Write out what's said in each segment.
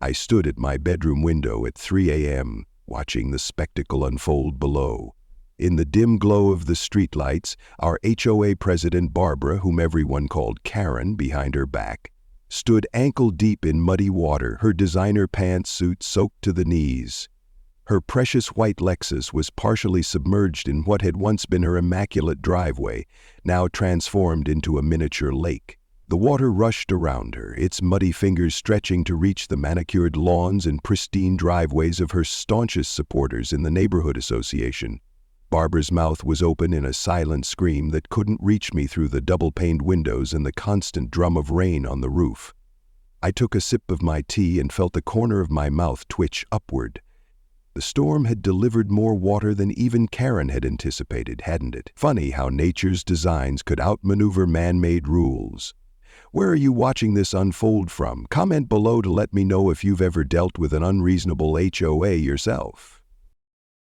I stood at my bedroom window at 3 a.m., watching the spectacle unfold below. In the dim glow of the streetlights, our HOA president Barbara, whom everyone called Karen behind her back, stood ankle-deep in muddy water, her designer pantsuit soaked to the knees. Her precious white Lexus was partially submerged in what had once been her immaculate driveway, now transformed into a miniature lake. The water rushed around her, its muddy fingers stretching to reach the manicured lawns and pristine driveways of her staunchest supporters in the neighborhood association. Barbara's mouth was open in a silent scream that couldn't reach me through the double-paned windows and the constant drum of rain on the roof. I took a sip of my tea and felt the corner of my mouth twitch upward. The storm had delivered more water than even Karen had anticipated, hadn't it? Funny how nature's designs could outmaneuver man-made rules. Where are you watching this unfold from? Comment below to let me know if you've ever dealt with an unreasonable HOA yourself.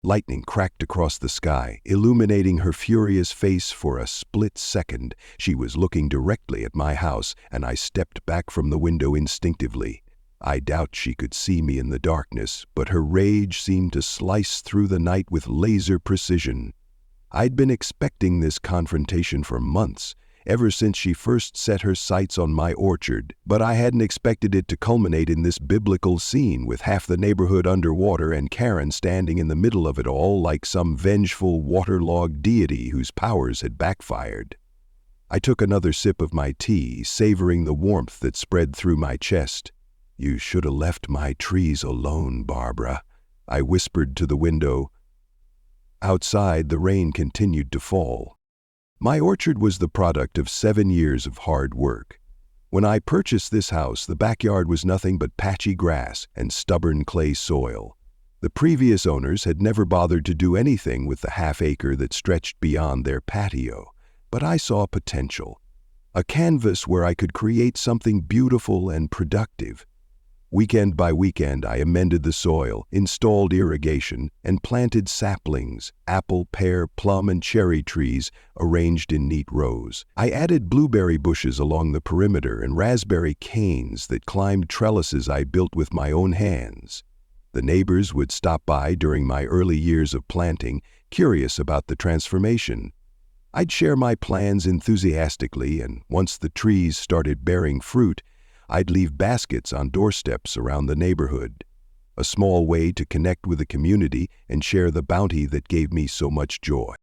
Lightning cracked across the sky, illuminating her furious face for a split second. She was looking directly at my house, and I stepped back from the window instinctively. I doubt she could see me in the darkness, but her rage seemed to slice through the night with laser precision. I'd been expecting this confrontation for months, ever since she first set her sights on my orchard, but I hadn't expected it to culminate in this biblical scene with half the neighborhood underwater and Karen standing in the middle of it all like some vengeful, waterlogged deity whose powers had backfired. I took another sip of my tea, savoring the warmth that spread through my chest. "You should have left my trees alone, Barbara," I whispered to the window. Outside, the rain continued to fall. My orchard was the product of 7 years of hard work. When I purchased this house, the backyard was nothing but patchy grass and stubborn clay soil. The previous owners had never bothered to do anything with the half-acre that stretched beyond their patio, but I saw potential. A canvas where I could create something beautiful and productive. Weekend by weekend, I amended the soil, installed irrigation, and planted saplings, apple, pear, plum, and cherry trees arranged in neat rows. I added blueberry bushes along the perimeter and raspberry canes that climbed trellises I built with my own hands. The neighbors would stop by during my early years of planting, curious about the transformation. I'd share my plans enthusiastically, and once the trees started bearing fruit, I'd leave baskets on doorsteps around the neighborhood, a small way to connect with the community and share the bounty that gave me so much joy.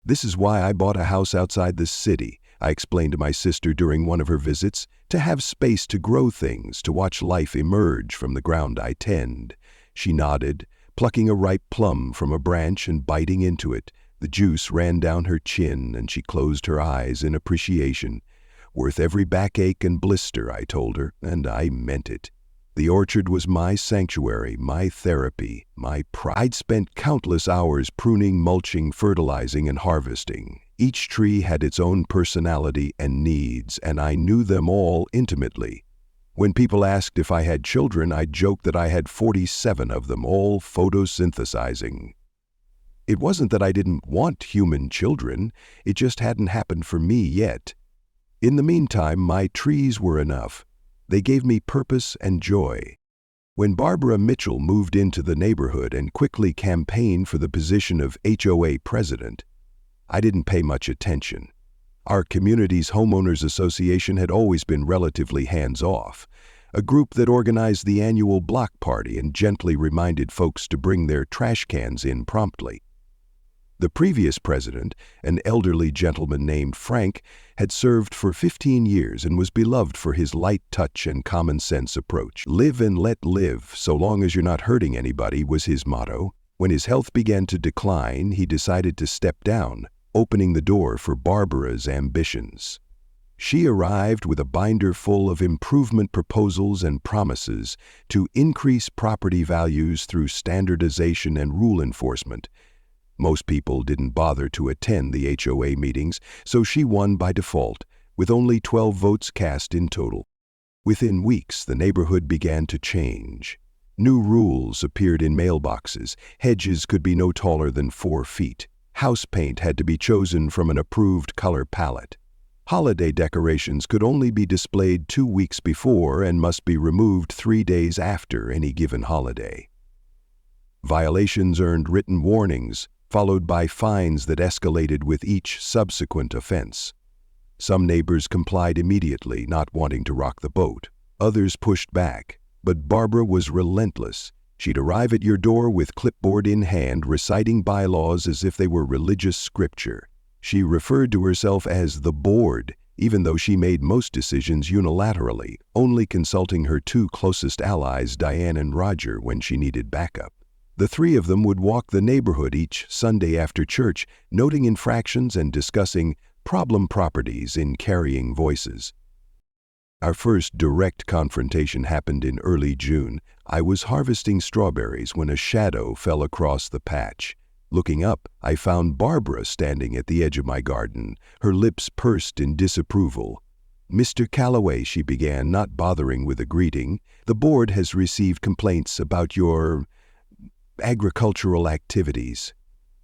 "This is why I bought a house outside the city," I explained to my sister during one of her visits, "to have space to grow things, to watch life emerge from the ground I tend." She nodded, plucking a ripe plum from a branch and biting into it. The juice ran down her chin and she closed her eyes in appreciation. "Worth every backache and blister," I told her, and I meant it. The orchard was my sanctuary, my therapy, my pride. I'd spent countless hours pruning, mulching, fertilizing, and harvesting. Each tree had its own personality and needs, and I knew them all intimately. When people asked if I had children, I'd joke that I had 47 of them, all photosynthesizing. It wasn't that I didn't want human children, it just hadn't happened for me yet. In the meantime, my trees were enough. They gave me purpose and joy. When Barbara Mitchell moved into the neighborhood and quickly campaigned for the position of HOA president, I didn't pay much attention. Our community's homeowners association had always been relatively hands-off, a group that organized the annual block party and gently reminded folks to bring their trash cans in promptly. The previous president, an elderly gentleman named Frank, had served for 15 years and was beloved for his light touch and common-sense approach. "Live and let live, so long as you're not hurting anybody," was his motto. When his health began to decline, he decided to step down, opening the door for Barbara's ambitions. She arrived with a binder full of improvement proposals and promises to increase property values through standardization and rule enforcement. Most people didn't bother to attend the HOA meetings, so she won by default, with only 12 votes cast in total. Within weeks, the neighborhood began to change. New rules appeared in mailboxes. Hedges could be no taller than 4 feet. House paint had to be chosen from an approved color palette. Holiday decorations could only be displayed 2 weeks before and must be removed 3 days after any given holiday. Violations earned written warnings, followed by fines that escalated with each subsequent offense. Some neighbors complied immediately, not wanting to rock the boat. Others pushed back, but Barbara was relentless. She'd arrive at your door with clipboard in hand, reciting bylaws as if they were religious scripture. She referred to herself as the board, even though she made most decisions unilaterally, only consulting her 2 closest allies, Diane and Roger, when she needed backup. The 3 of them would walk the neighborhood each Sunday after church, noting infractions and discussing problem properties in carrying voices. Our first direct confrontation happened in early June. I was harvesting strawberries when a shadow fell across the patch. Looking up, I found Barbara standing at the edge of my garden, her lips pursed in disapproval. "Mr. Calloway," she began, not bothering with a greeting, "the board has received complaints about your agricultural activities."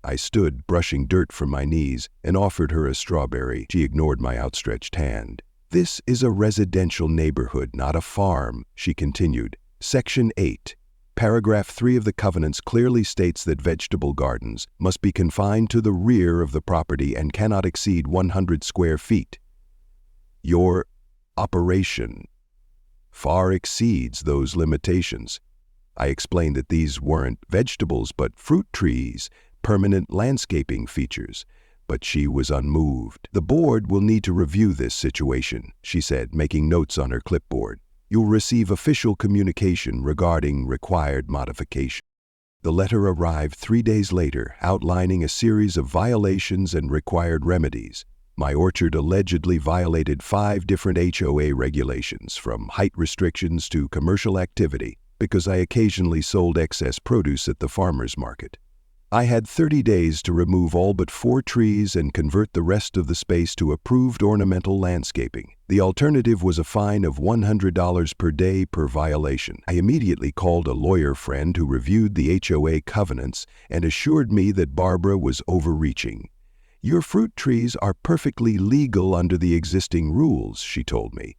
I stood, brushing dirt from my knees, and offered her a strawberry. She ignored my outstretched hand. "This is a residential neighborhood, not a farm," she continued. Section 8. Paragraph 3 of the covenants clearly states that vegetable gardens must be confined to the rear of the property and cannot exceed 100 square feet. Your operation far exceeds those limitations. I explained that these weren't vegetables but fruit trees, permanent landscaping features, but she was unmoved. "The board will need to review this situation," she said, making notes on her clipboard. "You'll receive official communication regarding required modification." The letter arrived 3 days later, outlining a series of violations and required remedies. My orchard allegedly violated 5 different HOA regulations, from height restrictions to commercial activity, because I occasionally sold excess produce at the farmer's market. I had 30 days to remove all but 4 trees and convert the rest of the space to approved ornamental landscaping. The alternative was a fine of $100 per day per violation. I immediately called a lawyer friend who reviewed the HOA covenants and assured me that Barbara was overreaching. "Your fruit trees are perfectly legal under the existing rules," she told me.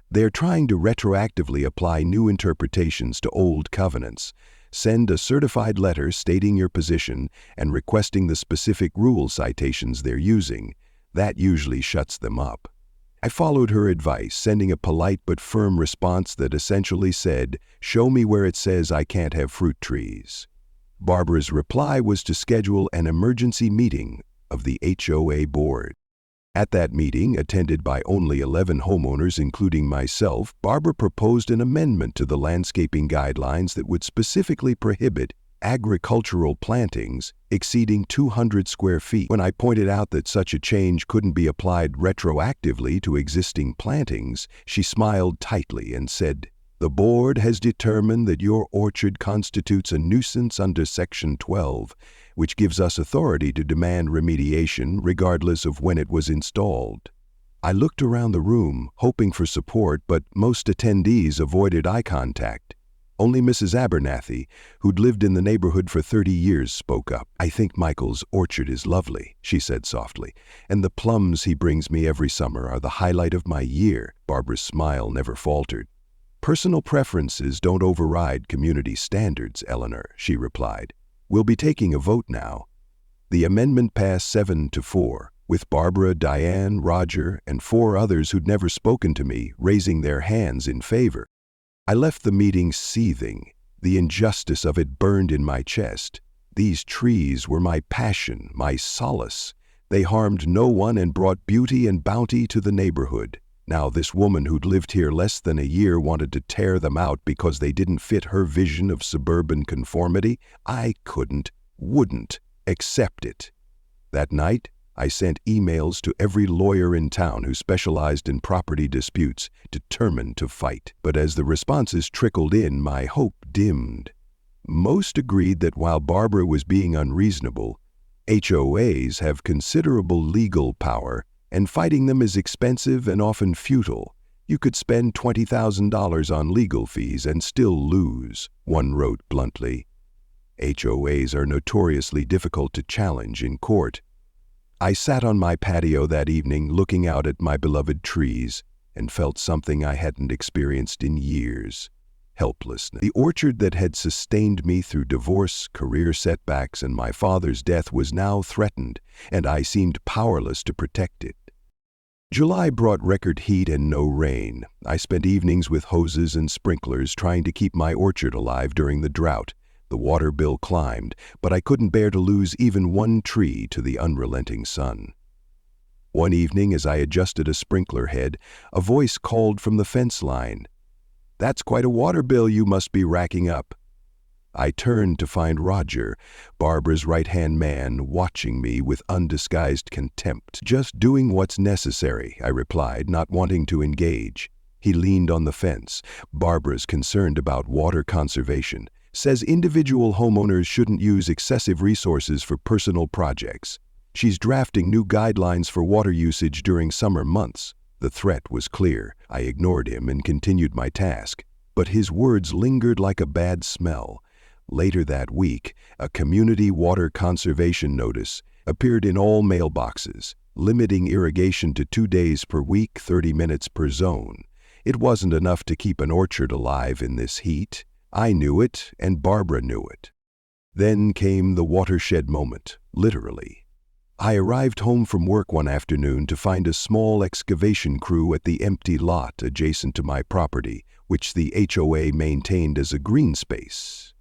"They're trying to retroactively apply new interpretations to old covenants. Send a certified letter stating your position and requesting the specific rule citations they're using. That usually shuts them up." I followed her advice, sending a polite but firm response that essentially said, "Show me where it says I can't have fruit trees." Barbara's reply was to schedule an emergency meeting of the HOA board. At that meeting, attended by only 11 homeowners, including myself, Barbara proposed an amendment to the landscaping guidelines that would specifically prohibit agricultural plantings exceeding 200 square feet. When I pointed out that such a change couldn't be applied retroactively to existing plantings, she smiled tightly and said, "The board has determined that your orchard constitutes a nuisance under Section 12, which gives us authority to demand remediation regardless of when it was installed." I looked around the room, hoping for support, but most attendees avoided eye contact. Only Mrs. Abernathy, who'd lived in the neighborhood for 30 years, spoke up. "I think Michael's orchard is lovely," she said softly, "and the plums he brings me every summer are the highlight of my year." Barbara's smile never faltered. "Personal preferences don't override community standards, Eleanor," she replied. "We'll be taking a vote now." The amendment passed 7-4, with Barbara, Diane, Roger, and 4 others who'd never spoken to me raising their hands in favor. I left the meeting seething. The injustice of it burned in my chest. These trees were my passion, my solace. They harmed no one and brought beauty and bounty to the neighborhood. Now this woman who'd lived here less than a year wanted to tear them out because they didn't fit her vision of suburban conformity. I wouldn't accept it. That night, I sent emails to every lawyer in town who specialized in property disputes, determined to fight. But as the responses trickled in, my hope dimmed. Most agreed that while Barbara was being unreasonable, HOAs have considerable legal power, and fighting them is expensive and often futile. You could spend $20,000 on legal fees and still lose, one wrote bluntly. HOAs are notoriously difficult to challenge in court. I sat on my patio that evening looking out at my beloved trees and felt something I hadn't experienced in years: helplessness. The orchard that had sustained me through divorce, career setbacks, and my father's death was now threatened, and I seemed powerless to protect it. July brought record heat and no rain. I spent evenings with hoses and sprinklers trying to keep my orchard alive during the drought. The water bill climbed, but I couldn't bear to lose even one tree to the unrelenting sun. One evening, as I adjusted a sprinkler head, a voice called from the fence line, "That's quite a water bill you must be racking up." I turned to find Roger, Barbara's right-hand man, watching me with undisguised contempt. "Just doing what's necessary," I replied, not wanting to engage. He leaned on the fence. "Barbara's concerned about water conservation. Says individual homeowners shouldn't use excessive resources for personal projects. She's drafting new guidelines for water usage during summer months." The threat was clear. I ignored him and continued my task, but his words lingered like a bad smell. Later that week, a community water conservation notice appeared in all mailboxes, limiting irrigation to 2 days per week, 30 minutes per zone. It wasn't enough to keep an orchard alive in this heat. I knew it, and Barbara knew it. Then came the watershed moment, literally. I arrived home from work one afternoon to find a small excavation crew at the empty lot adjacent to my property, which the HOA maintained as a green space.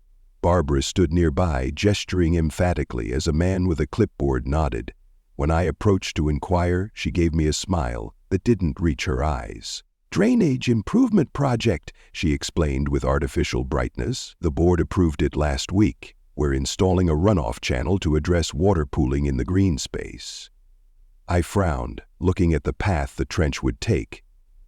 Barbara stood nearby, gesturing emphatically as a man with a clipboard nodded. When I approached to inquire, she gave me a smile that didn't reach her eyes. "Drainage improvement project," she explained with artificial brightness. "The board approved it last week. We're installing a runoff channel to address water pooling in the green space." I frowned, looking at the path the trench would take.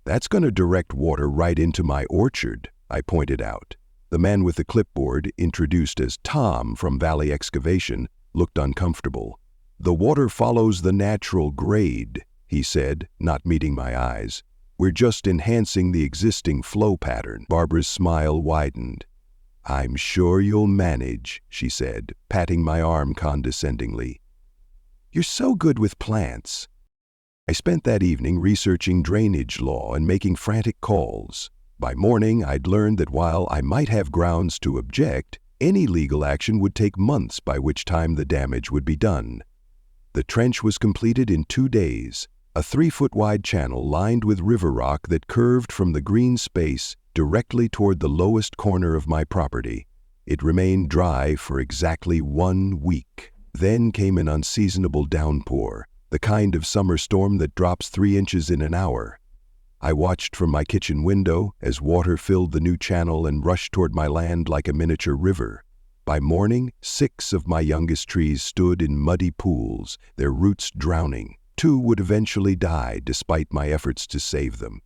"That's going to direct water right into my orchard," I pointed out. The man with the clipboard, introduced as Tom from Valley Excavation, looked uncomfortable. "The water follows the natural grade," he said, not meeting my eyes. "We're just enhancing the existing flow pattern." Barbara's smile widened. "I'm sure you'll manage," she said, patting my arm condescendingly. "You're so good with plants." I spent that evening researching drainage law and making frantic calls. By morning, I'd learned that while I might have grounds to object, any legal action would take months, by which time the damage would be done. The trench was completed in 2 days, a 3-foot-wide channel lined with river rock that curved from the green space directly toward the lowest corner of my property. It remained dry for exactly 1 week. Then came an unseasonable downpour, the kind of summer storm that drops 3 inches in an hour. I watched from my kitchen window as water filled the new channel and rushed toward my land like a miniature river. By morning, 6 of my youngest trees stood in muddy pools, their roots drowning. 2 would eventually die despite my efforts to save them.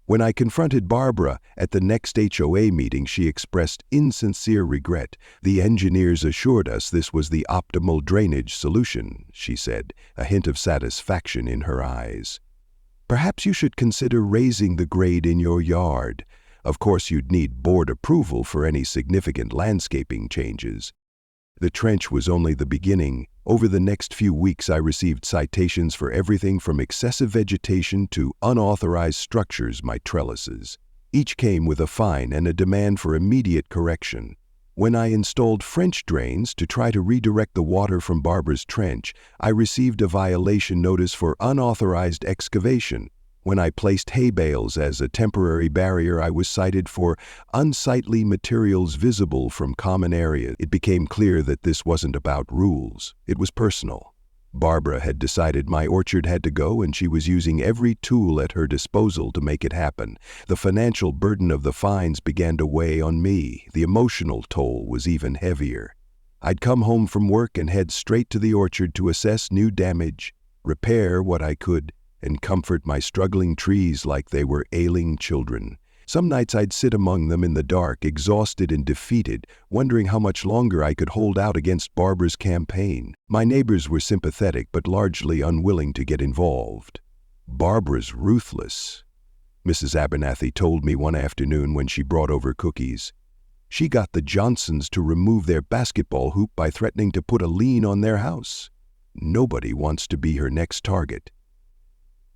When I confronted Barbara at the next HOA meeting, she expressed insincere regret. "The engineers assured us this was the optimal drainage solution," she said, a hint of satisfaction in her eyes. "Perhaps you should consider raising the grade in your yard. Of course, you'd need board approval for any significant landscaping changes." The trench was only the beginning. Over the next few weeks, I received citations for everything from excessive vegetation to unauthorized structures, my trellises. Each came with a fine and a demand for immediate correction. When I installed French drains to try to redirect the water from Barbara's trench, I received a violation notice for unauthorized excavation. When I placed hay bales as a temporary barrier, I was cited for unsightly materials visible from common areas. It became clear that this wasn't about rules. It was personal. Barbara had decided my orchard had to go, and she was using every tool at her disposal to make it happen. The financial burden of the fines began to weigh on me. The emotional toll was even heavier. I'd come home from work and head straight to the orchard to assess new damage, repair what I could, and comfort my struggling trees like they were ailing children. Some nights I'd sit among them in the dark, exhausted and defeated, wondering how much longer I could hold out against Barbara's campaign. My neighbors were sympathetic but largely unwilling to get involved. "Barbara's ruthless," Mrs. Abernathy told me one afternoon when she brought over cookies. "She got the Johnsons to remove their basketball hoop by threatening to put a lien on their house." nobody wants to be her next target.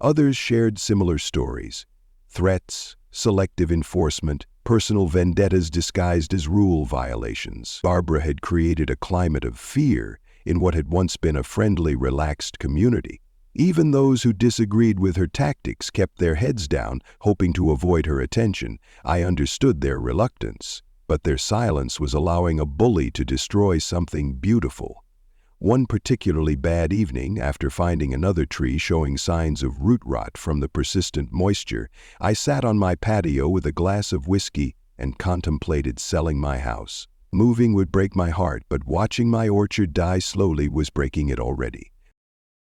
Others shared similar stories: threats, selective enforcement, personal vendettas disguised as rule violations. Barbara had created a climate of fear in what had once been a friendly, relaxed community. Even those who disagreed with her tactics kept their heads down, hoping to avoid her attention. I understood their reluctance, but their silence was allowing a bully to destroy something beautiful. One particularly bad evening, after finding another tree showing signs of root rot from the persistent moisture, I sat on my patio with a glass of whiskey and contemplated selling my house. Moving would break my heart, but watching my orchard die slowly was breaking it already.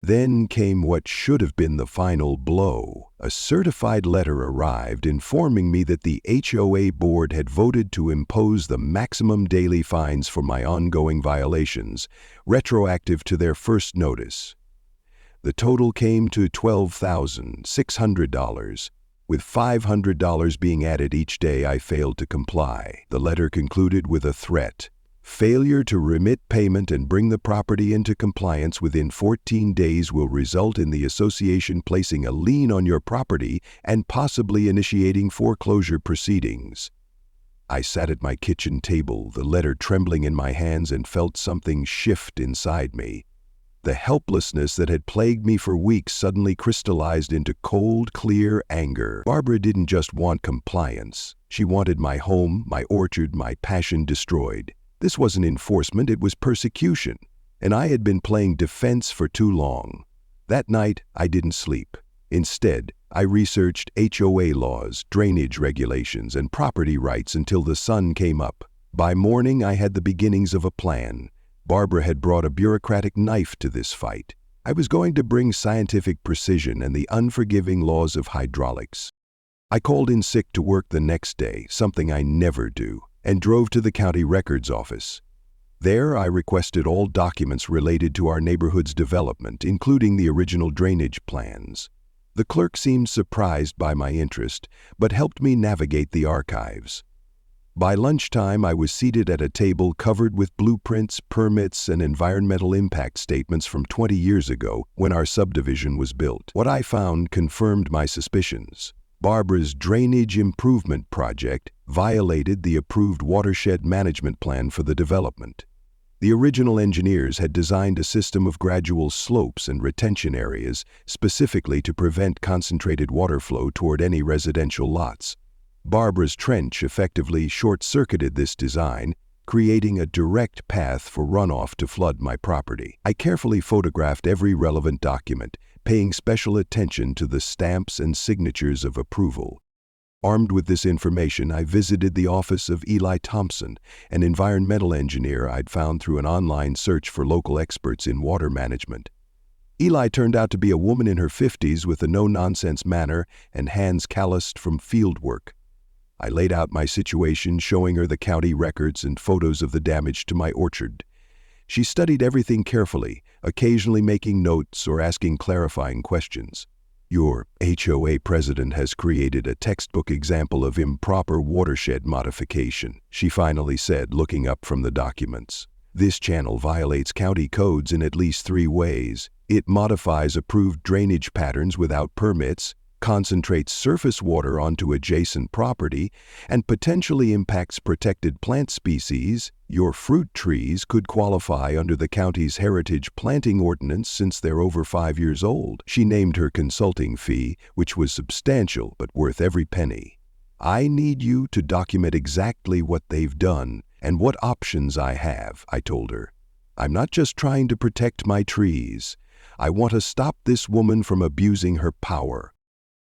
Then came what should have been the final blow. A certified letter arrived informing me that the HOA board had voted to impose the maximum daily fines for my ongoing violations, retroactive to their first notice. The total came to $12,600, with $500 being added each day I failed to comply. The letter concluded with a threat: failure to remit payment and bring the property into compliance within 14 days will result in the association placing a lien on your property and possibly initiating foreclosure proceedings. I sat at my kitchen table, the letter trembling in my hands, and felt something shift inside me. The helplessness that had plagued me for weeks suddenly crystallized into cold, clear anger. Barbara didn't just want compliance. She wanted my home, my orchard, my passion destroyed. This wasn't enforcement, it was persecution, and I had been playing defense for too long. That night, I didn't sleep. Instead, I researched HOA laws, drainage regulations, and property rights until the sun came up. By morning, I had the beginnings of a plan. Barbara had brought a bureaucratic knife to this fight. I was going to bring scientific precision and the unforgiving laws of hydraulics. I called in sick to work the next day, something I never do, and drove to the county records office. There, I requested all documents related to our neighborhood's development, including the original drainage plans. The clerk seemed surprised by my interest, but helped me navigate the archives. By lunchtime, I was seated at a table covered with blueprints, permits, and environmental impact statements from 20 years ago when our subdivision was built. What I found confirmed my suspicions. Barbara's drainage improvement project violated the approved watershed management plan for the development. The original engineers had designed a system of gradual slopes and retention areas specifically to prevent concentrated water flow toward any residential lots. Barbara's trench effectively short-circuited this design, creating a direct path for runoff to flood my property. I carefully photographed every relevant document, paying special attention to the stamps and signatures of approval. Armed with this information, I visited the office of Eli Thompson, an environmental engineer I'd found through an online search for local experts in water management. Eli turned out to be a woman in her 50s with a no-nonsense manner and hands calloused from field work. I laid out my situation, showing her the county records and photos of the damage to my orchard. She studied everything carefully, occasionally making notes or asking clarifying questions. "Your HOA president has created a textbook example of improper watershed modification," she finally said, looking up from the documents. "This channel violates county codes in at least 3 ways. It modifies approved drainage patterns without permits, concentrates surface water onto adjacent property, and potentially impacts protected plant species. Your fruit trees could qualify under the county's heritage planting ordinance since they're over 5 years old." She named her consulting fee, which was substantial but worth every penny. "I need you to document exactly what they've done and what options I have," I told her. "I'm not just trying to protect my trees. I want to stop this woman from abusing her power."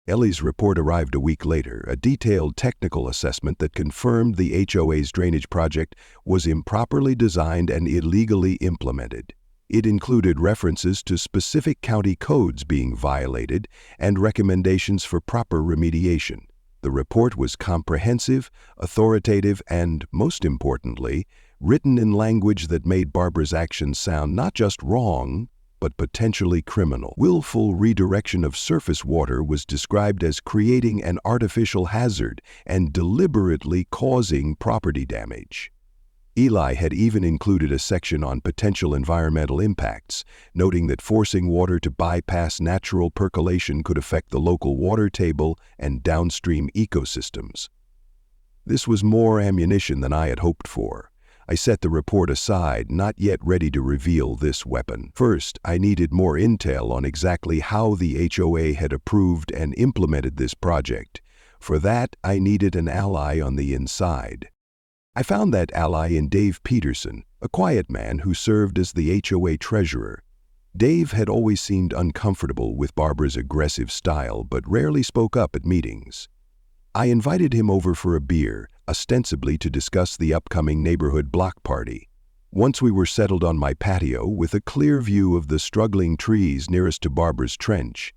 Ellie's report arrived a week later, a detailed technical assessment that confirmed the HOA's drainage project was improperly designed and illegally implemented. It included references to specific county codes being violated and recommendations for proper remediation. The report was comprehensive, authoritative, and, most importantly, written in language that made Barbara's actions sound not just wrong, but potentially criminal. Willful redirection of surface water was described as creating an artificial hazard and deliberately causing property damage. Eli had even included a section on potential environmental impacts, noting that forcing water to bypass natural percolation could affect the local water table and downstream ecosystems. This was more ammunition than I had hoped for. I set the report aside, not yet ready to reveal this weapon. First, I needed more intel on exactly how the HOA had approved and implemented this project. For that, I needed an ally on the inside. I found that ally in Dave Peterson, a quiet man who served as the HOA treasurer. Dave had always seemed uncomfortable with Barbara's aggressive style, but rarely spoke up at meetings. I invited him over for a beer, ostensibly to discuss the upcoming neighborhood block party. Once we were settled on my patio with a clear view of the struggling trees nearest to Barbara's trench,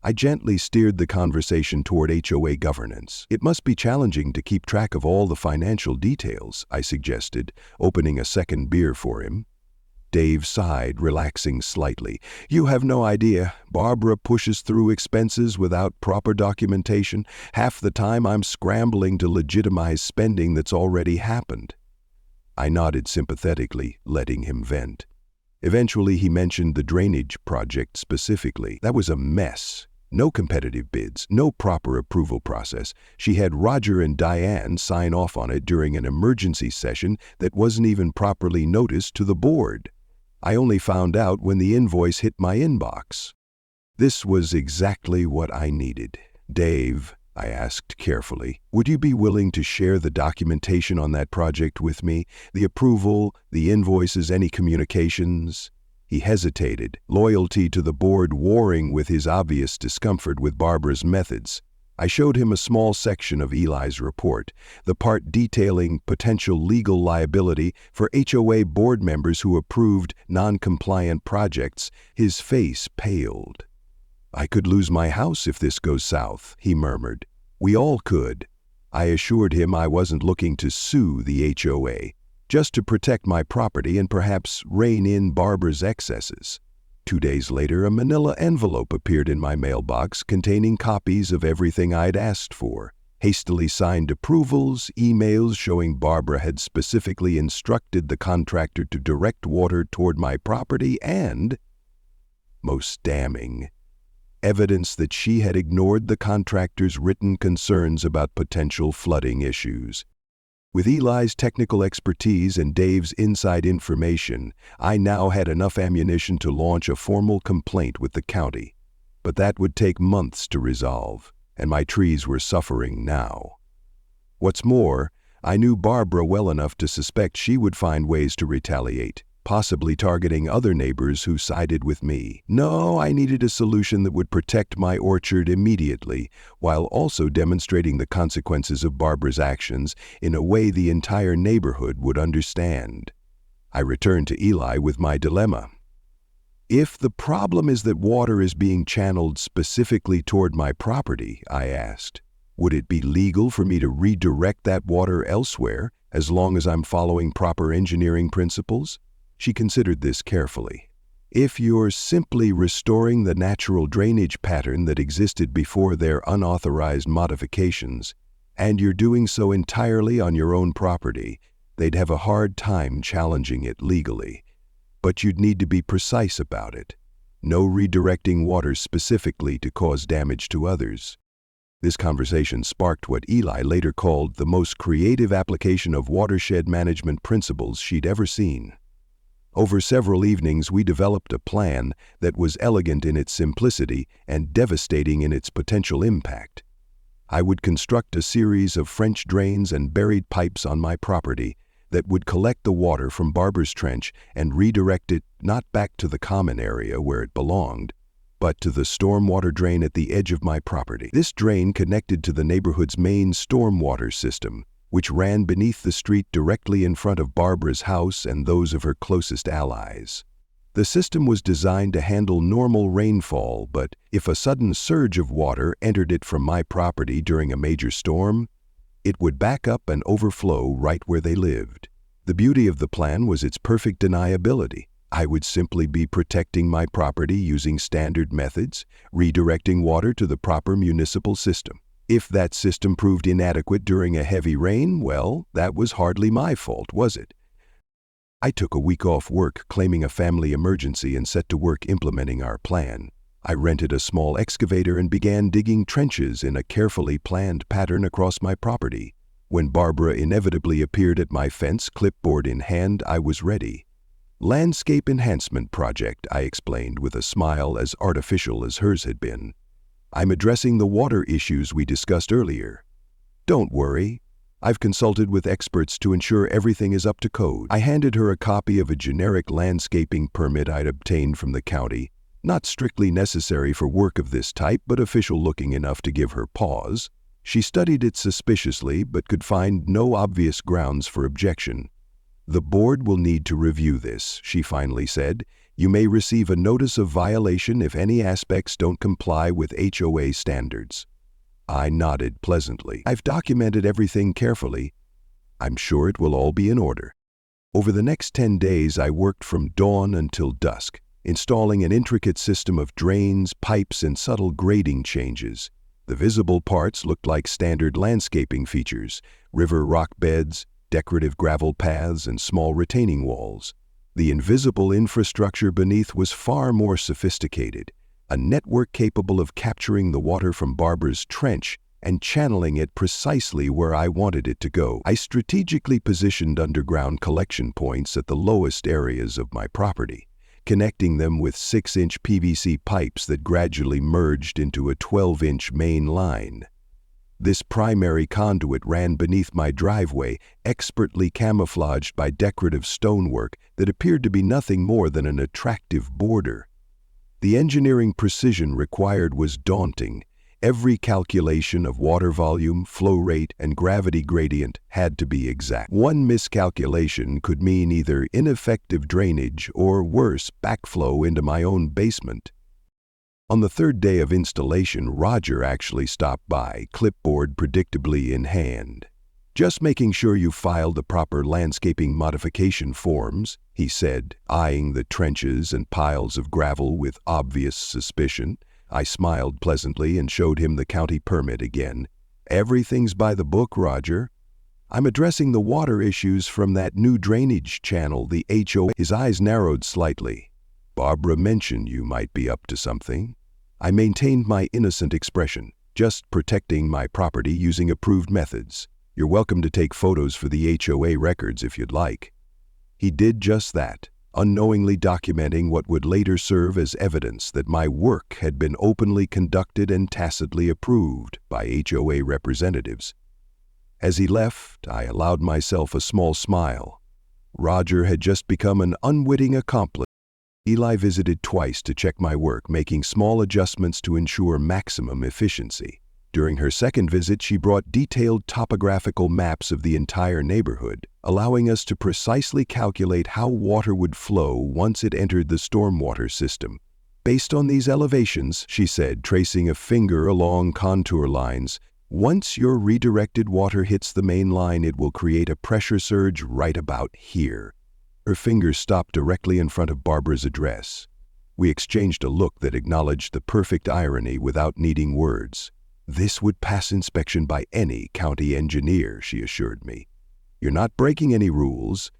I gently steered the conversation toward HOA governance. It must be challenging to keep track of all the financial details, I suggested, opening a second beer for him. Dave sighed, relaxing slightly. You have no idea. Barbara pushes through expenses without proper documentation. Half the time I'm scrambling to legitimize spending that's already happened. I nodded sympathetically, letting him vent. Eventually he mentioned the drainage project specifically. That was a mess. No competitive bids, no proper approval process. She had Roger and Diane sign off on it during an emergency session that wasn't even properly noticed to the board. I only found out when the invoice hit my inbox. This was exactly what I needed. Dave, I asked carefully, would you be willing to share the documentation on that project with me? The approval, the invoices, any communications? He hesitated, loyalty to the board warring with his obvious discomfort with Barbara's methods. I showed him a small section of Eli's report, the part detailing potential legal liability for HOA board members who approved non-compliant projects. His face paled. I could lose my house if this goes south, he murmured. We all could. I assured him I wasn't looking to sue the HOA, just to protect my property and perhaps rein in Barbara's excesses. 2 days later, a manila envelope appeared in my mailbox containing copies of everything I'd asked for, hastily signed approvals, emails showing Barbara had specifically instructed the contractor to direct water toward my property, and, most damning, evidence that she had ignored the contractor's written concerns about potential flooding issues. With Eli's technical expertise and Dave's inside information, I now had enough ammunition to launch a formal complaint with the county. But that would take months to resolve, and my trees were suffering now. What's more, I knew Barbara well enough to suspect she would find ways to retaliate, possibly targeting other neighbors who sided with me. No, I needed a solution that would protect my orchard immediately, while also demonstrating the consequences of Barbara's actions in a way the entire neighborhood would understand. I returned to Eli with my dilemma. If the problem is that water is being channeled specifically toward my property, I asked, would it be legal for me to redirect that water elsewhere as long as I'm following proper engineering principles? She considered this carefully. If you're simply restoring the natural drainage pattern that existed before their unauthorized modifications, and you're doing so entirely on your own property, they'd have a hard time challenging it legally. But you'd need to be precise about it. No redirecting water specifically to cause damage to others. This conversation sparked what Eli later called the most creative application of watershed management principles she'd ever seen. Over several evenings, we developed a plan that was elegant in its simplicity and devastating in its potential impact. I would construct a series of French drains and buried pipes on my property that would collect the water from Barbara's trench and redirect it not back to the common area where it belonged, but to the stormwater drain at the edge of my property. This drain connected to the neighborhood's main stormwater system, which ran beneath the street directly in front of Barbara's house and those of her closest allies. The system was designed to handle normal rainfall, but if a sudden surge of water entered it from my property during a major storm, it would back up and overflow right where they lived. The beauty of the plan was its perfect deniability. I would simply be protecting my property using standard methods, redirecting water to the proper municipal system. If that system proved inadequate during a heavy rain, well, that was hardly my fault, was it? I took a week off work, claiming a family emergency, and set to work implementing our plan. I rented a small excavator and began digging trenches in a carefully planned pattern across my property. When Barbara inevitably appeared at my fence, clipboard in hand, I was ready. "Landscape enhancement project," I explained with a smile as artificial as hers had been. "I'm addressing the water issues we discussed earlier." "Don't worry. I've consulted with experts to ensure everything is up to code." I handed her a copy of a generic landscaping permit I'd obtained from the county, not strictly necessary for work of this type, but official-looking enough to give her pause. She studied it suspiciously, but could find no obvious grounds for objection. "The board will need to review this," she finally said. "You may receive a notice of violation if any aspects don't comply with HOA standards." I nodded pleasantly. "I've documented everything carefully. I'm sure it will all be in order." Over the next 10 days, I worked from dawn until dusk, installing an intricate system of drains, pipes, and subtle grading changes. The visible parts looked like standard landscaping features: river rock beds, decorative gravel paths, and small retaining walls. The invisible infrastructure beneath was far more sophisticated, a network capable of capturing the water from Barbara's trench and channeling it precisely where I wanted it to go. I strategically positioned underground collection points at the lowest areas of my property, connecting them with 6-inch PVC pipes that gradually merged into a 12-inch main line. This primary conduit ran beneath my driveway, expertly camouflaged by decorative stonework that appeared to be nothing more than an attractive border. The engineering precision required was daunting. Every calculation of water volume, flow rate, and gravity gradient had to be exact. One miscalculation could mean either ineffective drainage or, worse, backflow into my own basement. On the third day of installation, Roger actually stopped by, clipboard predictably in hand. "Just making sure you filed the proper landscaping modification forms," he said, eyeing the trenches and piles of gravel with obvious suspicion. I smiled pleasantly and showed him the county permit again. "Everything's by the book, Roger. I'm addressing the water issues from that new drainage channel, the HOA." His eyes narrowed slightly. "Barbara mentioned you might be up to something." I maintained my innocent expression, "Just protecting my property using approved methods. You're welcome to take photos for the HOA records if you'd like." He did just that, unknowingly documenting what would later serve as evidence that my work had been openly conducted and tacitly approved by HOA representatives. As he left, I allowed myself a small smile. Roger had just become an unwitting accomplice. Eli visited twice to check my work, making small adjustments to ensure maximum efficiency. During her second visit, she brought detailed topographical maps of the entire neighborhood, allowing us to precisely calculate how water would flow once it entered the stormwater system. "Based on these elevations," she said, tracing a finger along contour lines, "once your redirected water hits the main line, it will create a pressure surge right about here." Her finger stopped directly in front of Barbara's address. We exchanged a look that acknowledged the perfect irony without needing words. "This would pass inspection by any county engineer," she assured me. "You're not breaking any rules.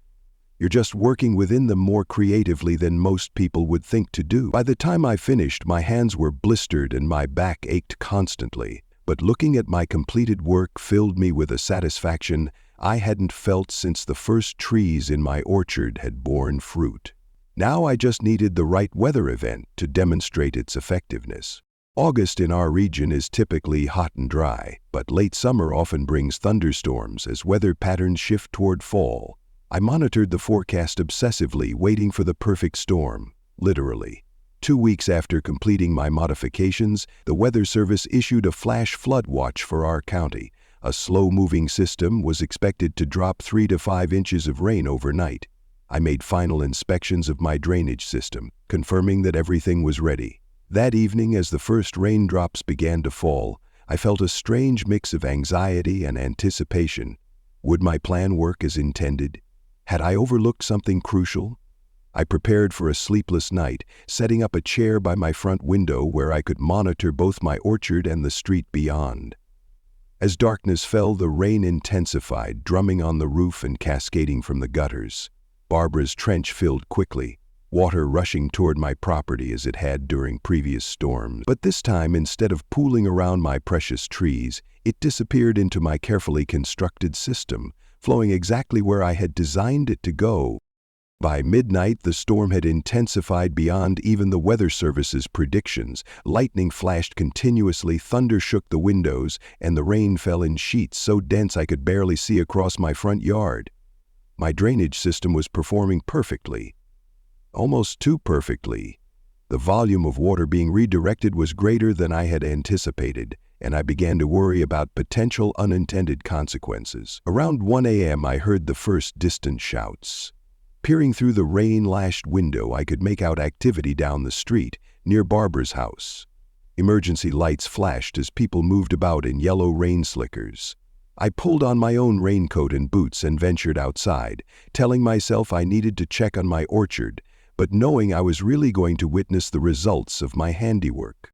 You're just working within them more creatively than most people would think to do." By the time I finished, my hands were blistered and my back ached constantly, but looking at my completed work filled me with a satisfaction I hadn't felt since the first trees in my orchard had borne fruit. Now I just needed the right weather event to demonstrate its effectiveness. August in our region is typically hot and dry, but late summer often brings thunderstorms as weather patterns shift toward fall. I monitored the forecast obsessively, waiting for the perfect storm, literally. 2 weeks after completing my modifications, the Weather Service issued a flash flood watch for our county. A slow-moving system was expected to drop 3 to 5 inches of rain overnight. I made final inspections of my drainage system, confirming that everything was ready. That evening, as the first raindrops began to fall, I felt a strange mix of anxiety and anticipation. Would my plan work as intended? Had I overlooked something crucial? I prepared for a sleepless night, setting up a chair by my front window where I could monitor both my orchard and the street beyond. As darkness fell, the rain intensified, drumming on the roof and cascading from the gutters. Barbara's trench filled quickly, water rushing toward my property as it had during previous storms. But this time, instead of pooling around my precious trees, it disappeared into my carefully constructed system, flowing exactly where I had designed it to go. By midnight, the storm had intensified beyond even the Weather Service's predictions. Lightning flashed continuously, thunder shook the windows, and the rain fell in sheets so dense I could barely see across my front yard. My drainage system was performing perfectly. Almost too perfectly. The volume of water being redirected was greater than I had anticipated, and I began to worry about potential unintended consequences. Around 1 a.m., I heard the first distant shouts. Peering through the rain-lashed window, I could make out activity down the street, near Barbara's house. Emergency lights flashed as people moved about in yellow rain slickers. I pulled on my own raincoat and boots and ventured outside, telling myself I needed to check on my orchard, but knowing I was really going to witness the results of my handiwork.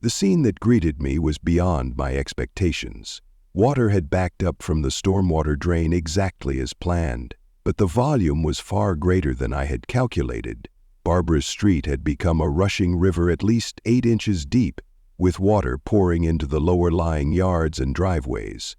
The scene that greeted me was beyond my expectations. Water had backed up from the stormwater drain exactly as planned, but the volume was far greater than I had calculated. Barbara's street had become a rushing river at least 8 inches deep, with water pouring into the lower-lying yards and driveways.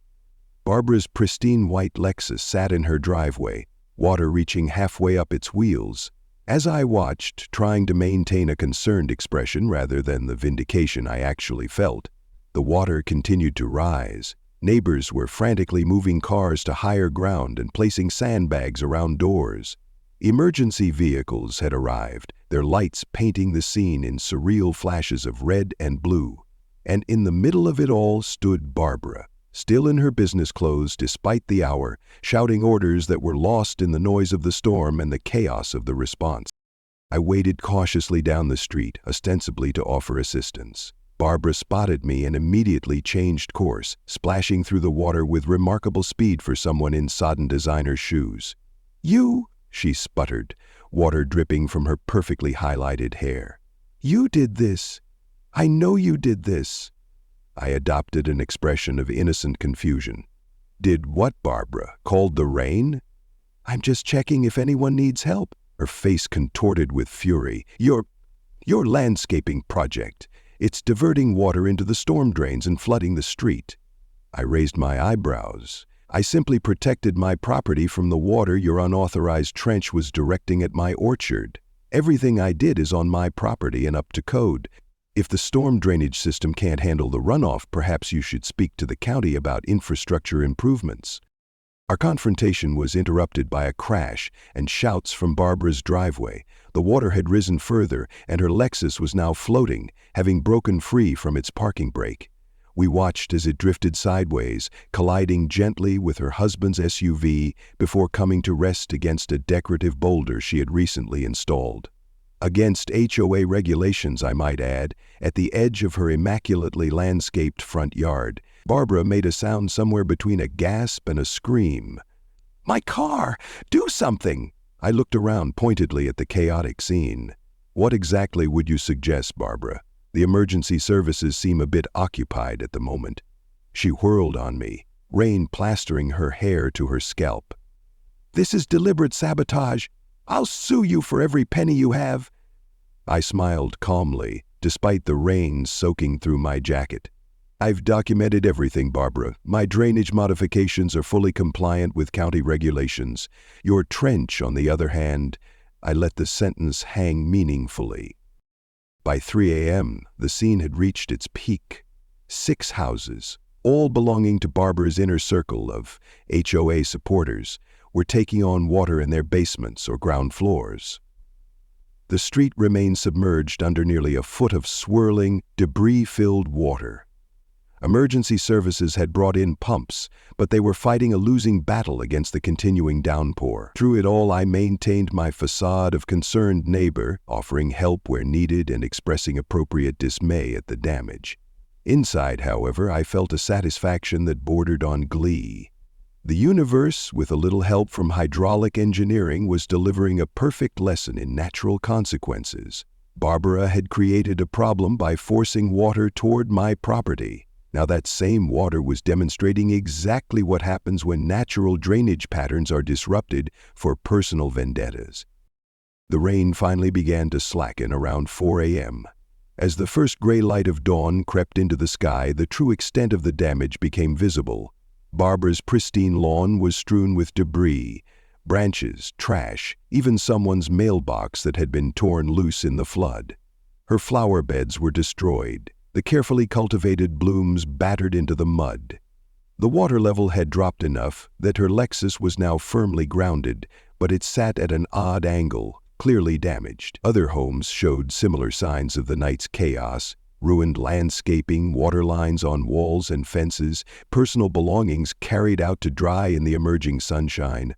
Barbara's pristine white Lexus sat in her driveway, water reaching halfway up its wheels. As I watched, trying to maintain a concerned expression rather than the vindication I actually felt, the water continued to rise. Neighbors were frantically moving cars to higher ground and placing sandbags around doors. Emergency vehicles had arrived, their lights painting the scene in surreal flashes of red and blue. And in the middle of it all stood Barbara, still in her business clothes despite the hour, shouting orders that were lost in the noise of the storm and the chaos of the response. I waded cautiously down the street, ostensibly to offer assistance. Barbara spotted me and immediately changed course, splashing through the water with remarkable speed for someone in sodden designer shoes. "You," she sputtered, water dripping from her perfectly highlighted hair. "You did this. I know you did this." I adopted an expression of innocent confusion. "Did what, Barbara? Called the rain?" "I'm just checking if anyone needs help." Her face contorted with fury. Your landscaping project. It's diverting water into the storm drains and flooding the street." I raised my eyebrows. "I simply protected my property from the water your unauthorized trench was directing at my orchard. Everything I did is on my property and up to code. If the storm drainage system can't handle the runoff, perhaps you should speak to the county about infrastructure improvements." Our confrontation was interrupted by a crash and shouts from Barbara's driveway. The water had risen further, and her Lexus was now floating, having broken free from its parking brake. We watched as it drifted sideways, colliding gently with her husband's SUV before coming to rest against a decorative boulder she had recently installed. Against HOA regulations, I might add, at the edge of her immaculately landscaped front yard, Barbara made a sound somewhere between a gasp and a scream. "My car! Do something!" I looked around pointedly at the chaotic scene. "What exactly would you suggest, Barbara? The emergency services seem a bit occupied at the moment." She whirled on me, rain plastering her hair to her scalp. "This is deliberate sabotage. I'll sue you for every penny you have." I smiled calmly, despite the rain soaking through my jacket. "I've documented everything, Barbara. My drainage modifications are fully compliant with county regulations. Your trench, on the other hand," I let the sentence hang meaningfully. By 3 a.m., the scene had reached its peak. 6 houses, all belonging to Barbara's inner circle of HOA supporters, were taking on water in their basements or ground floors. The street remained submerged under nearly a foot of swirling, debris-filled water. Emergency services had brought in pumps, but they were fighting a losing battle against the continuing downpour. Through it all, I maintained my facade of concerned neighbor, offering help where needed and expressing appropriate dismay at the damage. Inside, however, I felt a satisfaction that bordered on glee. The universe, with a little help from hydraulic engineering, was delivering a perfect lesson in natural consequences. Barbara had created a problem by forcing water toward my property. Now that same water was demonstrating exactly what happens when natural drainage patterns are disrupted for personal vendettas. The rain finally began to slacken around 4 a.m. As the first gray light of dawn crept into the sky, the true extent of the damage became visible. Barbara's pristine lawn was strewn with debris, branches, trash, even someone's mailbox that had been torn loose in the flood. Her flower beds were destroyed, the carefully cultivated blooms battered into the mud. The water level had dropped enough that her Lexus was now firmly grounded, but it sat at an odd angle, clearly damaged. Other homes showed similar signs of the night's chaos: ruined landscaping, water lines on walls and fences, personal belongings carried out to dry in the emerging sunshine.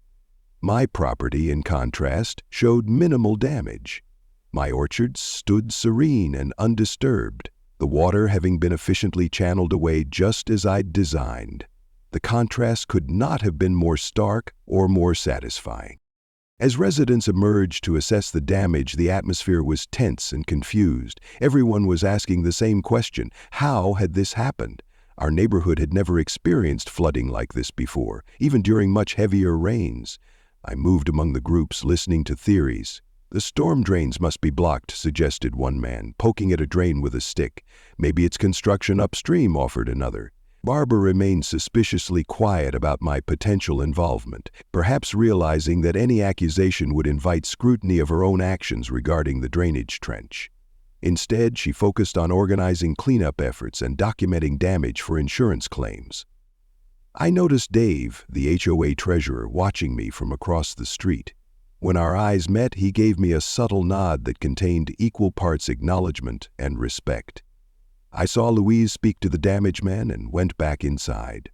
My property, in contrast, showed minimal damage. My orchard stood serene and undisturbed, the water having been efficiently channeled away just as I'd designed. The contrast could not have been more stark or more satisfying. As residents emerged to assess the damage, the atmosphere was tense and confused. Everyone was asking the same question: how had this happened? Our neighborhood had never experienced flooding like this before, even during much heavier rains. I moved among the groups, listening to theories. "The storm drains must be blocked," suggested one man, poking at a drain with a stick. "Maybe it's construction upstream," offered another. Barbara remained suspiciously quiet about my potential involvement, perhaps realizing that any accusation would invite scrutiny of her own actions regarding the drainage trench. Instead, she focused on organizing cleanup efforts and documenting damage for insurance claims. I noticed Dave, the HOA treasurer, watching me from across the street. When our eyes met, he gave me a subtle nod that contained equal parts acknowledgement and respect. I saw Louise speak to the damaged man and went back inside.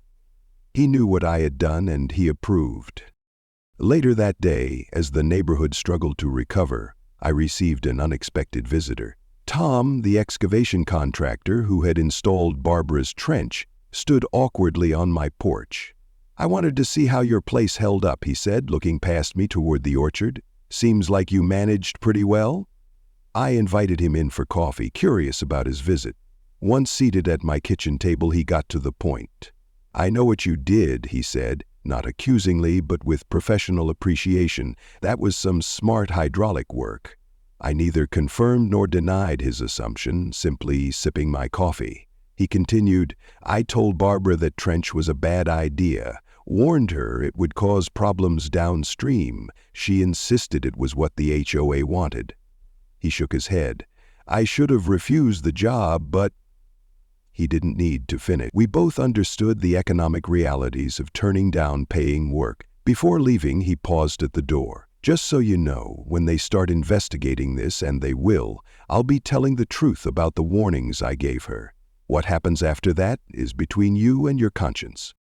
He knew what I had done and he approved. Later that day, as the neighborhood struggled to recover, I received an unexpected visitor. Tom, the excavation contractor who had installed Barbara's trench, stood awkwardly on my porch. "I wanted to see how your place held up," he said, looking past me toward the orchard. "Seems like you managed pretty well." I invited him in for coffee, curious about his visit. Once seated at my kitchen table, he got to the point. "I know what you did," he said, not accusingly but with professional appreciation. "That was some smart hydraulic work." I neither confirmed nor denied his assumption, simply sipping my coffee. He continued, "I told Barbara that trench was a bad idea, warned her it would cause problems downstream. She insisted it was what the HOA wanted." He shook his head. "I should have refused the job, but—" He didn't need to finish. We both understood the economic realities of turning down paying work. Before leaving, he paused at the door. "Just so you know, when they start investigating this, and they will, I'll be telling the truth about the warnings I gave her. What happens after that is between you and your conscience."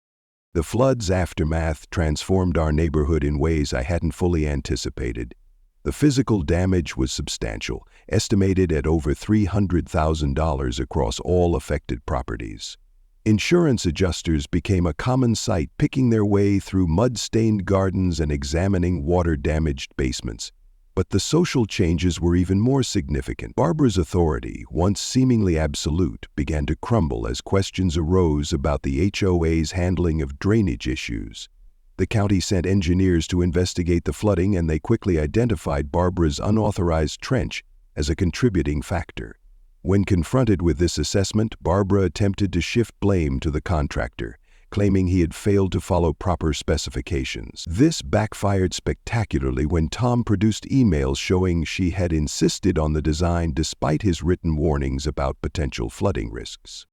The flood's aftermath transformed our neighborhood in ways I hadn't fully anticipated. The physical damage was substantial, estimated at over $300,000 across all affected properties. Insurance adjusters became a common sight, picking their way through mud-stained gardens and examining water-damaged basements. But the social changes were even more significant. Barbara's authority, once seemingly absolute, began to crumble as questions arose about the HOA's handling of drainage issues. The county sent engineers to investigate the flooding, and they quickly identified Barbara's unauthorized trench as a contributing factor. When confronted with this assessment, Barbara attempted to shift blame to the contractor, claiming he had failed to follow proper specifications. This backfired spectacularly when Tom produced emails showing she had insisted on the design despite his written warnings about potential flooding risks.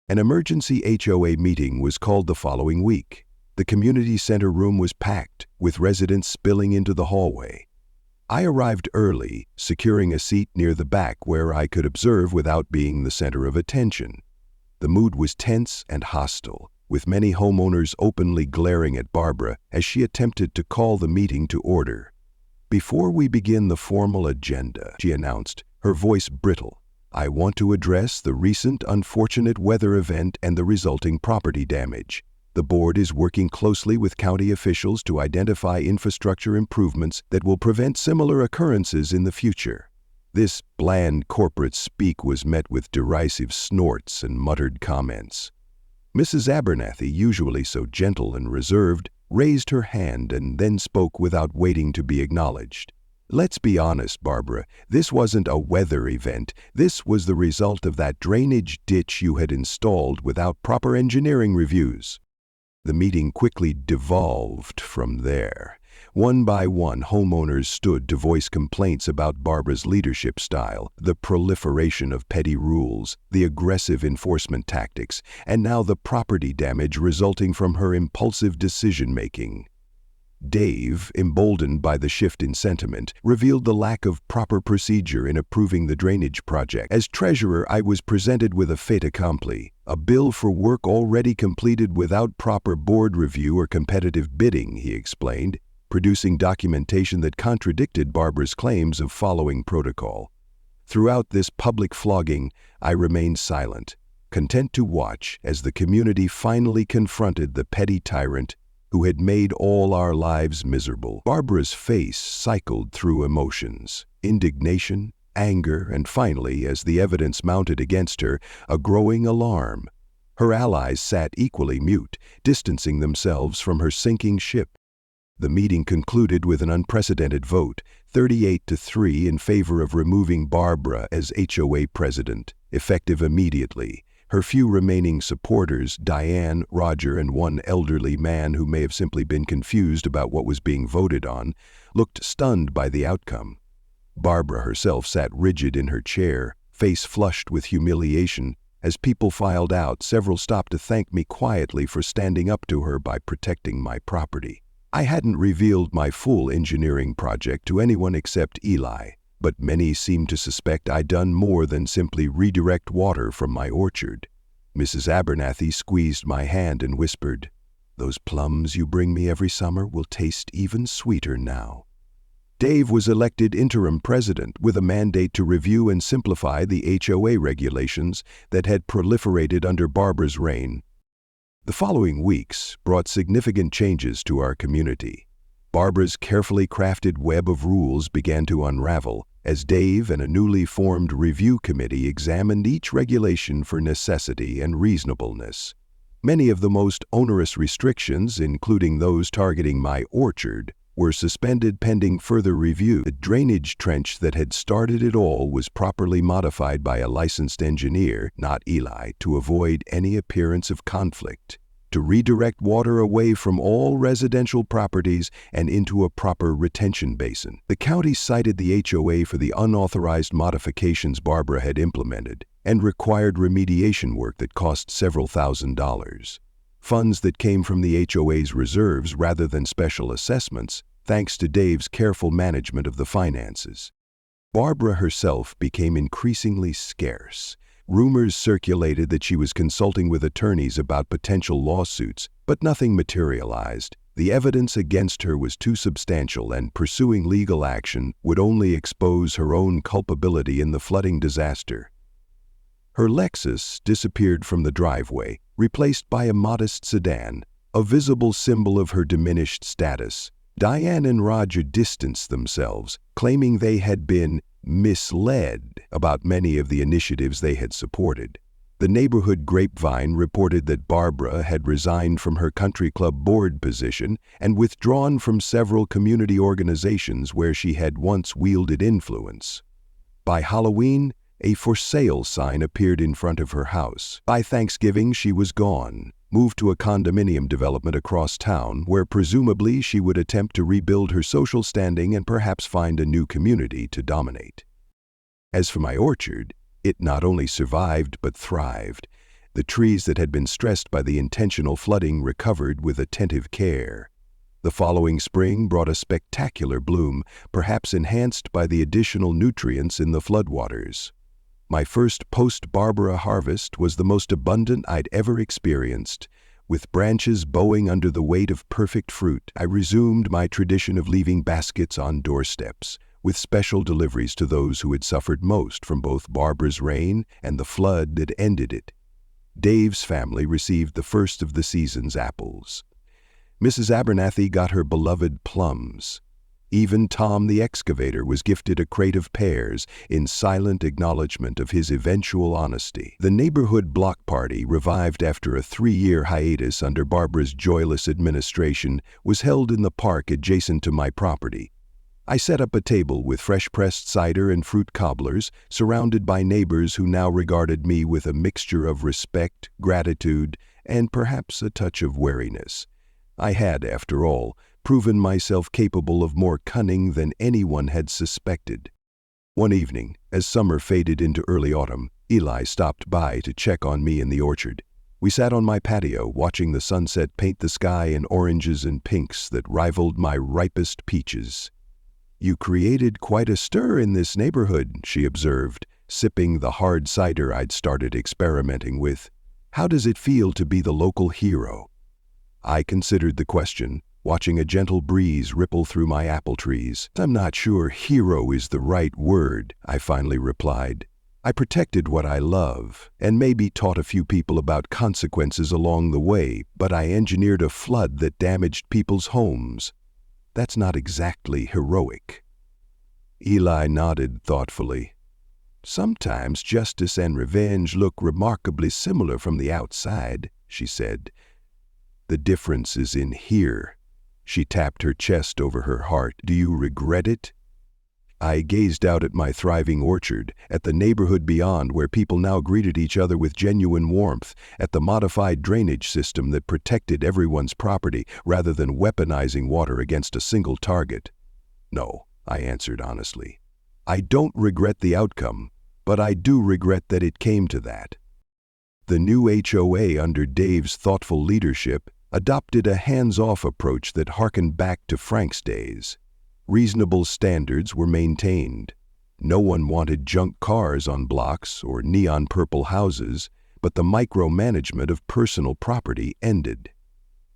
An emergency HOA meeting was called the following week. The community center room was packed, with residents spilling into the hallway. I arrived early, securing a seat near the back where I could observe without being the center of attention. The mood was tense and hostile, with many homeowners openly glaring at Barbara as she attempted to call the meeting to order. "Before we begin the formal agenda," she announced, her voice brittle, "I want to address the recent unfortunate weather event and the resulting property damage. The board is working closely with county officials to identify infrastructure improvements that will prevent similar occurrences in the future." This bland corporate speak was met with derisive snorts and muttered comments. Mrs. Abernathy, usually so gentle and reserved, raised her hand and then spoke without waiting to be acknowledged. "Let's be honest, Barbara, this wasn't a weather event. This was the result of that drainage ditch you had installed without proper engineering reviews." The meeting quickly devolved from there. One by one, homeowners stood to voice complaints about Barbara's leadership style, the proliferation of petty rules, the aggressive enforcement tactics, and now the property damage resulting from her impulsive decision-making. Dave, emboldened by the shift in sentiment, revealed the lack of proper procedure in approving the drainage project. "As treasurer, I was presented with a fait accompli, a bill for work already completed without proper board review or competitive bidding," he explained, producing documentation that contradicted Barbara's claims of following protocol. Throughout this public flogging, I remained silent, content to watch as the community finally confronted the petty tyrant who had made all our lives miserable. Barbara's face cycled through emotions: indignation, anger, and finally, as the evidence mounted against her, a growing alarm. Her allies sat equally mute, distancing themselves from her sinking ship. The meeting concluded with an unprecedented vote, 38-3 in favor of removing Barbara as HOA president, effective immediately. Her few remaining supporters, Diane, Roger, and one elderly man who may have simply been confused about what was being voted on, looked stunned by the outcome. Barbara herself sat rigid in her chair, face flushed with humiliation. As people filed out, several stopped to thank me quietly for standing up to her by protecting my property. I hadn't revealed my full engineering project to anyone except Eli, but many seemed to suspect I'd done more than simply redirect water from my orchard. Mrs. Abernathy squeezed my hand and whispered, "Those plums you bring me every summer will taste even sweeter now." Dave was elected interim president with a mandate to review and simplify the HOA regulations that had proliferated under Barbara's reign. The following weeks brought significant changes to our community. Barbara's carefully crafted web of rules began to unravel as Dave and a newly formed review committee examined each regulation for necessity and reasonableness. Many of the most onerous restrictions, including those targeting my orchard, were suspended pending further review. The drainage trench that had started it all was properly modified by a licensed engineer, not Eli, to avoid any appearance of conflict, to redirect water away from all residential properties and into a proper retention basin. The county cited the HOA for the unauthorized modifications Barbara had implemented and required remediation work that cost several $1,000s. Funds that came from the HOA's reserves rather than special assessments, thanks to Dave's careful management of the finances. Barbara herself became increasingly scarce. Rumors circulated that she was consulting with attorneys about potential lawsuits, but nothing materialized. The evidence against her was too substantial, and pursuing legal action would only expose her own culpability in the flooding disaster. Her Lexus disappeared from the driveway, replaced by a modest sedan, a visible symbol of her diminished status. Diane and Roger distanced themselves, claiming they had been misled about many of the initiatives they had supported. The neighborhood grapevine reported that Barbara had resigned from her country club board position and withdrawn from several community organizations where she had once wielded influence. By Halloween, a for sale sign appeared in front of her house. By Thanksgiving, she was gone, moved to a condominium development across town where presumably she would attempt to rebuild her social standing and perhaps find a new community to dominate. As for my orchard, it not only survived but thrived. The trees that had been stressed by the intentional flooding recovered with attentive care. The following spring brought a spectacular bloom, perhaps enhanced by the additional nutrients in the floodwaters. My first post-Barbara harvest was the most abundant I'd ever experienced. With branches bowing under the weight of perfect fruit, I resumed my tradition of leaving baskets on doorsteps, with special deliveries to those who had suffered most from both Barbara's reign and the flood that ended it. Dave's family received the first of the season's apples. Mrs. Abernathy got her beloved plums. Even Tom the excavator was gifted a crate of pears in silent acknowledgement of his eventual honesty. The neighborhood block party, revived after a 3-year hiatus under Barbara's joyless administration, was held in the park adjacent to my property. I set up a table with fresh-pressed cider and fruit cobblers, surrounded by neighbors who now regarded me with a mixture of respect, gratitude, and perhaps a touch of wariness. I had, after all, proven myself capable of more cunning than anyone had suspected. One evening, as summer faded into early autumn, Eli stopped by to check on me in the orchard. We sat on my patio, watching the sunset paint the sky in oranges and pinks that rivaled my ripest peaches. "You created quite a stir in this neighborhood," she observed, sipping the hard cider I'd started experimenting with. "How does it feel to be the local hero?" I considered the question, watching a gentle breeze ripple through my apple trees. "I'm not sure hero is the right word," I finally replied. "I protected what I love, and maybe taught a few people about consequences along the way, but I engineered a flood that damaged people's homes. That's not exactly heroic." Eli nodded thoughtfully. "Sometimes justice and revenge look remarkably similar from the outside," she said. "The difference is in here." She tapped her chest over her heart. "Do you regret it?" I gazed out at my thriving orchard, at the neighborhood beyond where people now greeted each other with genuine warmth, at the modified drainage system that protected everyone's property rather than weaponizing water against a single target. "No," I answered honestly. "I don't regret the outcome, but I do regret that it came to that." The new HOA, under Dave's thoughtful leadership, adopted a hands-off approach that harkened back to Frank's days. Reasonable standards were maintained. No one wanted junk cars on blocks or neon purple houses, but the micromanagement of personal property ended.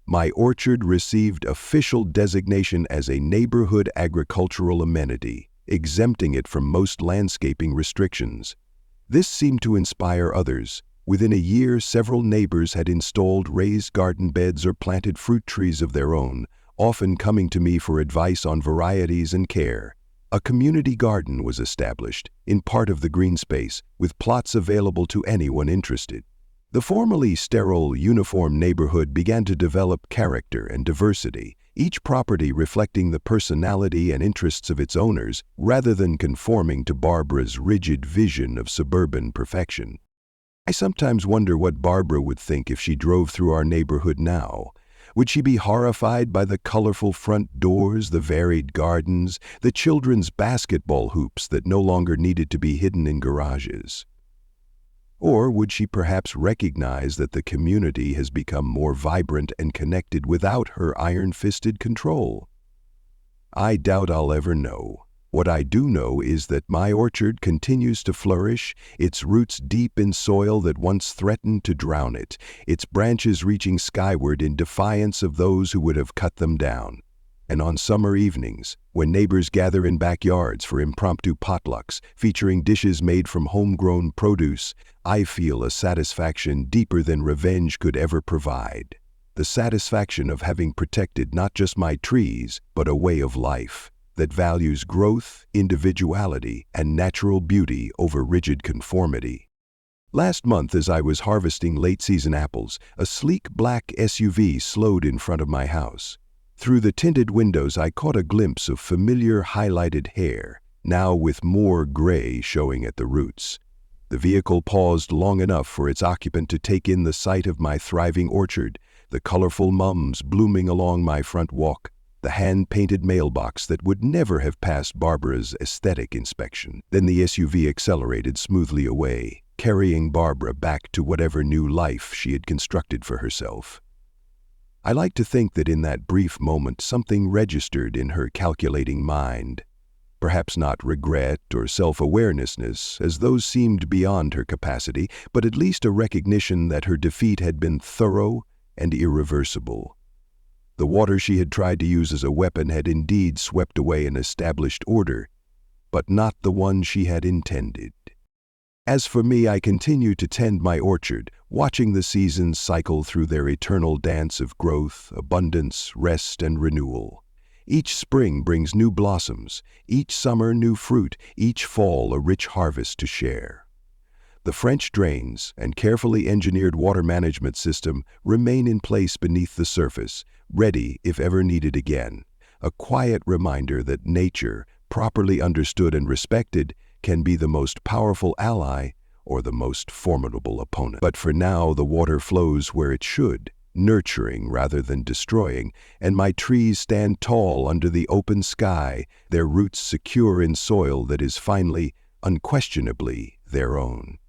My orchard received official designation as a neighborhood agricultural amenity, exempting it from most landscaping restrictions. This seemed to inspire others. Within a year, several neighbors had installed raised garden beds or planted fruit trees of their own, often coming to me for advice on varieties and care. A community garden was established, in part of the green space, with plots available to anyone interested. The formerly sterile, uniform neighborhood began to develop character and diversity, each property reflecting the personality and interests of its owners, rather than conforming to Barbara's rigid vision of suburban perfection. I sometimes wonder what Barbara would think if she drove through our neighborhood now. Would she be horrified by the colorful front doors, the varied gardens, the children's basketball hoops that no longer needed to be hidden in garages? Or would she perhaps recognize that the community has become more vibrant and connected without her iron-fisted control? I doubt I'll ever know. What I do know is that my orchard continues to flourish, its roots deep in soil that once threatened to drown it, its branches reaching skyward in defiance of those who would have cut them down. And on summer evenings, when neighbors gather in backyards for impromptu potlucks featuring dishes made from homegrown produce, I feel a satisfaction deeper than revenge could ever provide. The satisfaction of having protected not just my trees, but a way of life that values growth, individuality, and natural beauty over rigid conformity. Last month, as I was harvesting late-season apples, a sleek black SUV slowed in front of my house. Through the tinted windows, I caught a glimpse of familiar highlighted hair, now with more gray showing at the roots. The vehicle paused long enough for its occupant to take in the sight of my thriving orchard, the colorful mums blooming along my front walk, the hand-painted mailbox that would never have passed Barbara's aesthetic inspection. Then the SUV accelerated smoothly away, carrying Barbara back to whatever new life she had constructed for herself. I like to think that in that brief moment something registered in her calculating mind. Perhaps not regret or self-awareness, as those seemed beyond her capacity, but at least a recognition that her defeat had been thorough and irreversible. The water she had tried to use as a weapon had indeed swept away an established order, but not the one she had intended. As for me, I continue to tend my orchard, watching the seasons cycle through their eternal dance of growth, abundance, rest, and renewal. Each spring brings new blossoms, each summer new fruit, each fall a rich harvest to share. The French drains and carefully engineered water management system remain in place beneath the surface, ready if ever needed again. A quiet reminder that nature, properly understood and respected, can be the most powerful ally or the most formidable opponent. But for now, the water flows where it should, nurturing rather than destroying, and my trees stand tall under the open sky, their roots secure in soil that is finally, unquestionably, their own.